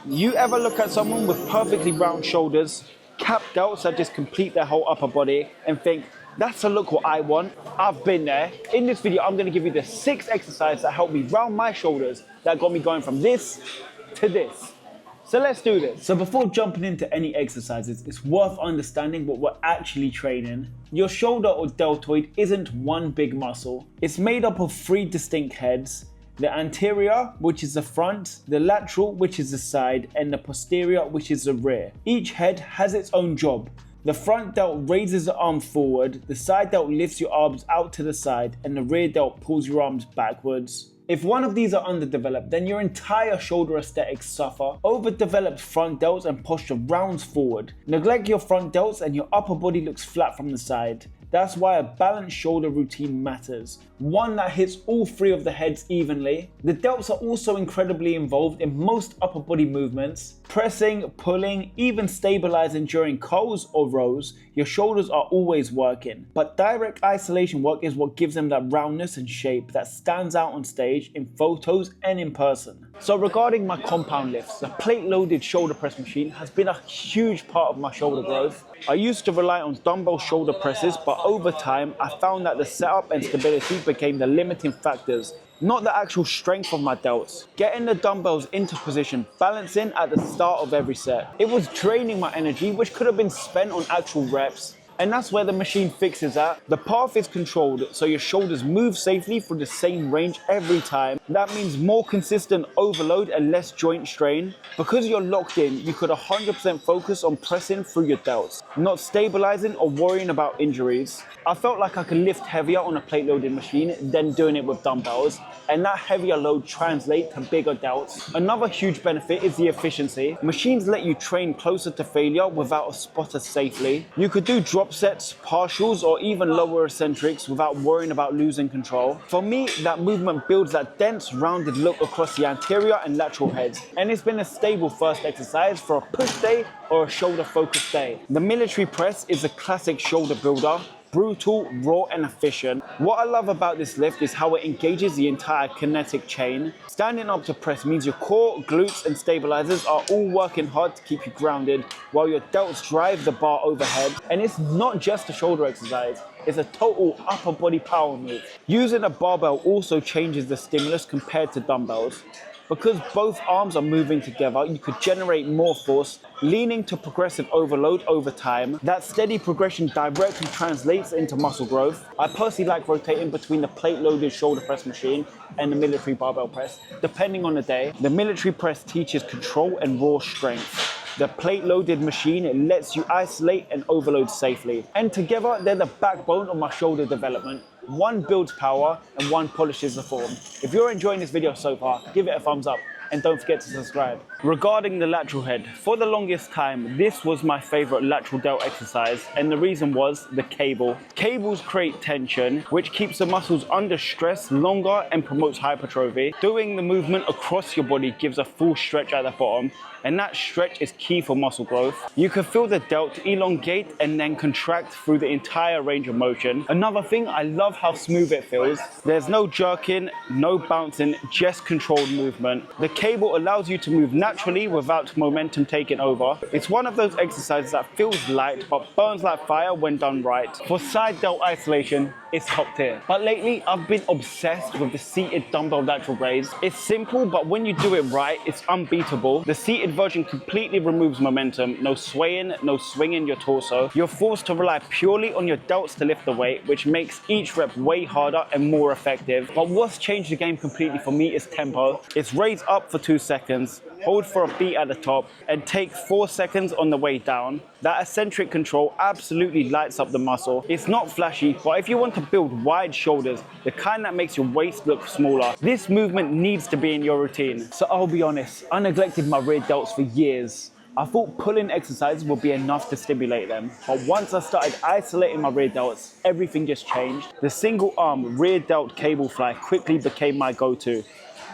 You ever look at someone with perfectly round shoulders, capped delts that just complete their whole upper body and think, that's a look what I want? I've been there. In this video, I'm going to give you the 6 exercises that help me round my shoulders that got me going from this to this. So let's do this. So before jumping into any exercises, it's worth understanding what we're actually training. Your shoulder or deltoid isn't one big muscle. It's made up of 3 distinct heads. The anterior, which is the front, the lateral, which is the side, and the posterior, which is the rear. Each head has its own job. The front delt raises the arm forward, the side delt lifts your arms out to the side, and the rear delt pulls your arms backwards. If one of these are underdeveloped, then your entire shoulder aesthetics suffer. Overdeveloped front delts and posture rounds forward. Neglect your front delts and your upper body looks flat from the side. That's why a balanced shoulder routine matters. One that hits all 3 of the heads evenly. The delts are also incredibly involved in most upper body movements. Pressing, pulling, even stabilizing during curls or rows, your shoulders are always working. But direct isolation work is what gives them that roundness and shape that stands out on stage, in photos and in person. So regarding my compound lifts, the plate-loaded shoulder press machine has been a huge part of my shoulder growth. I used to rely on dumbbell shoulder presses, but over time I found that the setup and stability became the limiting factors, not the actual strength of my delts. Getting the dumbbells into position, balancing at the start of every set. It was draining my energy, which could have been spent on actual reps. And that's where the machine fixes that. The path is controlled, so your shoulders move safely through the same range every time. That means more consistent overload and less joint strain. Because you're locked in, you could 100% focus on pressing through your delts, not stabilizing or worrying about injuries. I felt like I could lift heavier on a plate-loaded machine than doing it with dumbbells, and that heavier load translates to bigger delts. Another huge benefit is the efficiency. Machines let you train closer to failure without a spotter safely. You could do drop sets, partials, or even lower eccentrics without worrying about losing control. For me, that movement builds that dense, rounded look across the anterior and lateral heads, and it's been a stable first exercise for a push day or a shoulder-focused day. The military press is a classic shoulder builder. Brutal, raw, and efficient. What I love about this lift is how it engages the entire kinetic chain. Standing up to press means your core, glutes, and stabilizers are all working hard to keep you grounded, while your delts drive the bar overhead. And it's not just a shoulder exercise, it's a total upper body power move. Using a barbell also changes the stimulus compared to dumbbells. Because both arms are moving together, you could generate more force, leaning to progressive overload over time. That steady progression directly translates into muscle growth. I personally like rotating between the plate-loaded shoulder press machine and the military barbell press, depending on the day. The military press teaches control and raw strength. The plate-loaded machine lets you isolate and overload safely. And together, they're the backbone of my shoulder development. One builds power and one polishes the form. If you're enjoying this video so far, give it a thumbs up and don't forget to subscribe. Regarding the lateral head, for the longest time, this was my favorite lateral delt exercise, and the reason was the cable. Cables create tension, which keeps the muscles under stress longer and promotes hypertrophy. Doing the movement across your body gives a full stretch at the bottom, and that stretch is key for muscle growth. You can feel the delt elongate and then contract through the entire range of motion. Another thing, I love how smooth it feels. There's no jerking, no bouncing, just controlled movement. The cable allows you to move naturally without momentum taking over. It's one of those exercises that feels light but burns like fire when done right. For side delt isolation, it's top tier. But lately, I've been obsessed with the seated dumbbell lateral raise. It's simple, but when you do it right, it's unbeatable. The seated version completely removes momentum. No swaying, no swinging your torso. You're forced to rely purely on your delts to lift the weight, which makes each rep way harder and more effective. But what's changed the game completely for me is tempo. It's raise up for 2 seconds, hold for a beat at the top, and take 4 seconds on the way down. That eccentric control absolutely lights up the muscle. It's not flashy, but if you want to build wide shoulders, the kind that makes your waist look smaller, this movement needs to be in your routine. So I'll be honest, I neglected my rear delts for years. I thought pulling exercises would be enough to stimulate them, but once I started isolating my rear delts, everything just changed. The single arm rear delt cable fly quickly became my go-to.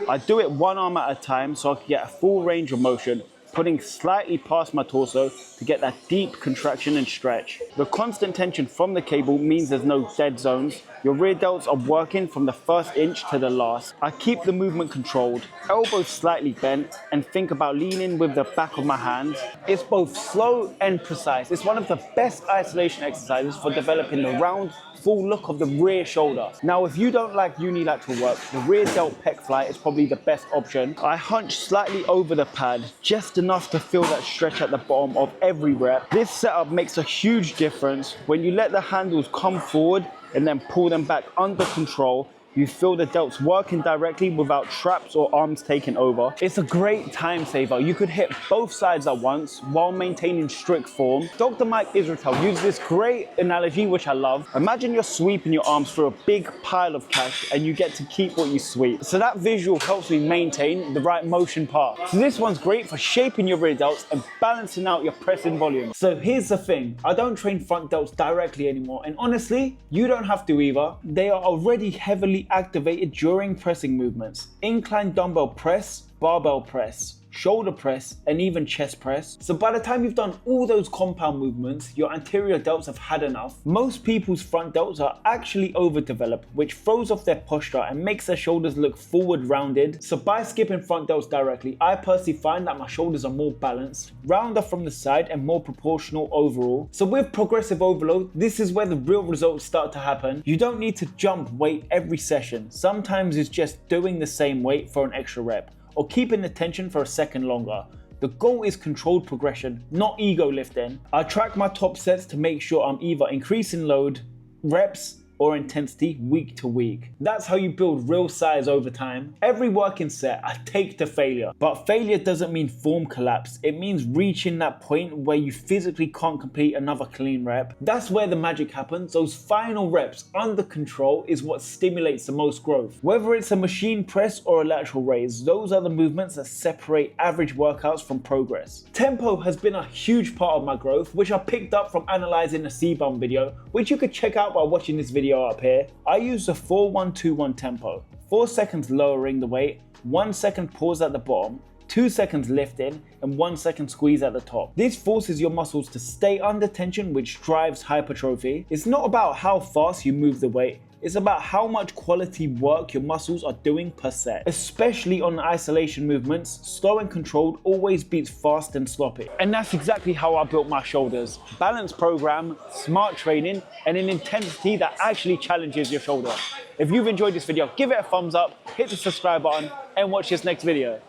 I do it one arm at a time so I can get a full range of motion, putting slightly past my torso to get that deep contraction and stretch. The constant tension from the cable means there's no dead zones, Your rear delts are working from the first inch to the last. I keep the movement controlled, elbows slightly bent, and think about leaning with the back of my hand. It's both slow and precise. It's one of the best isolation exercises for developing the round, full look of the rear shoulder. Now, if you don't like unilateral work, the rear delt pec fly is probably the best option. I hunch slightly over the pad, just enough to feel that stretch at the bottom of every rep. This setup makes a huge difference. When you let the handles come forward and then pull them back under control, you feel the delts working directly without traps or arms taking over. It's a great time saver. You could hit both sides at once while maintaining strict form. Dr. Mike Israetel uses this great analogy, which I love. Imagine you're sweeping your arms through a big pile of cash and you get to keep what you sweep. So that visual helps me maintain the right motion path. So this one's great for shaping your rear delts and balancing out your pressing volume. So here's the thing, I don't train front delts directly anymore, and honestly, you don't have to either. They are already heavily activated during pressing movements. Incline dumbbell press, barbell press, shoulder press, and even chest press. So by the time you've done all those compound movements, your anterior delts have had enough. Most people's front delts are actually overdeveloped, which throws off their posture and makes their shoulders look forward rounded. So by skipping front delts directly, I personally find that my shoulders are more balanced, rounder from the side, and more proportional overall. So with progressive overload, this is where the real results start to happen. You don't need to jump weight every session. Sometimes it's just doing the same weight for an extra rep, or keeping the tension for a second longer. The goal is controlled progression, not ego lifting. I track my top sets to make sure I'm either increasing load, reps, or intensity week to week. That's how you build real size over time. Every working set I take to failure, but failure doesn't mean form collapse. It means reaching that point where you physically can't complete another clean rep. That's where the magic happens. Those final reps under control is what stimulates the most growth. Whether it's a machine press or a lateral raise, those are the movements that separate average workouts from progress. Tempo has been a huge part of my growth, which I picked up from analyzing a C-bum video, which you could check out by watching this video up here. I use the 4-1-2-1 tempo. 4 seconds lowering the weight, 1 second pause at the bottom, 2 seconds lifting, and 1 second squeeze at the top. This forces your muscles to stay under tension, which drives hypertrophy. It's not about how fast you move the weight, it's about how much quality work your muscles are doing per set. Especially on isolation movements, slow and controlled always beats fast and sloppy. And that's exactly how I built my shoulders. Balanced program, smart training, and an intensity that actually challenges your shoulder. If you've enjoyed this video, give it a thumbs up, hit the subscribe button, and watch this next video.